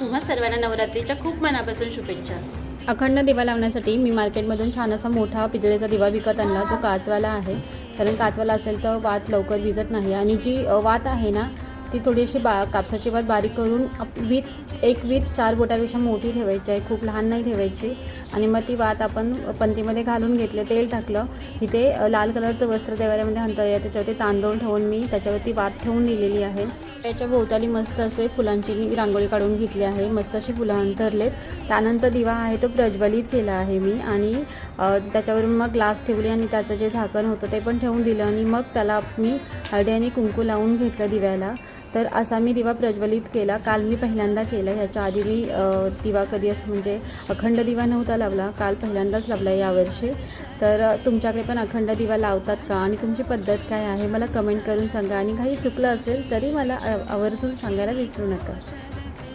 तुम्हा सर्वांना नवरात्रीच्या खूप मनापासून शुभेच्छा। अखंड दिवा लावण्यासाठी मी मार्केटमधून छान असा मोठा पितळेचा दिवा विकत आणला, जो काचवाला आहे। कारण काचवाला असेल तर वात लवकर विझत नाही आणि जी वात आहे ना ती थोडीशी कापसाची वात बारीक करून एक वीत 4 बोटापेक्षा मोठी ठेवायची आहे, खूप लहान नाही ठेवायची। आणि मग ती वात आपण पंतीमध्ये घालून घेतले, तेल टाकलं, तिथे लाल कलरचं वस्त्र देवाऱ्यामध्ये अंतरले, त्याच्यावरती तांदूळ ठेवून मी त्याच्यावरती वात ठेवून दिलेली आहे। त्याच्या भोवताली मस्त असे फुलांची रांगोळी काढून घेतली आहे, मस्त अशी फुलं अंतरलेत। त्यानंतर दिवा आहे तो प्रज्वलित केला आहे मी आणि त्याच्यावरून मग ग्लास ठेवली आणि त्याचं जे झाकण होतं ते पण ठेवून दिलं आणि मग त्याला मी हळदी आणि कुंकू लावून घेतलं दिव्याला। तर असा मी दिवा प्रज्वलित केला। काल मी पहिल्यांदा केला, ह्याच्या आधी मी दिवा कधी असं म्हणजे अखंड दिवा नव्हता लावला, काल पहिल्यांदाच लावला यावर्षी। तर तुमच्याकडे पण अखंड दिवा लावतात का आणि तुमची पद्धत काय आहे मला कमेंट करून सांगा आणि काही चुकलं असेल तरी मला आवर्जून सांगायला विसरू नका।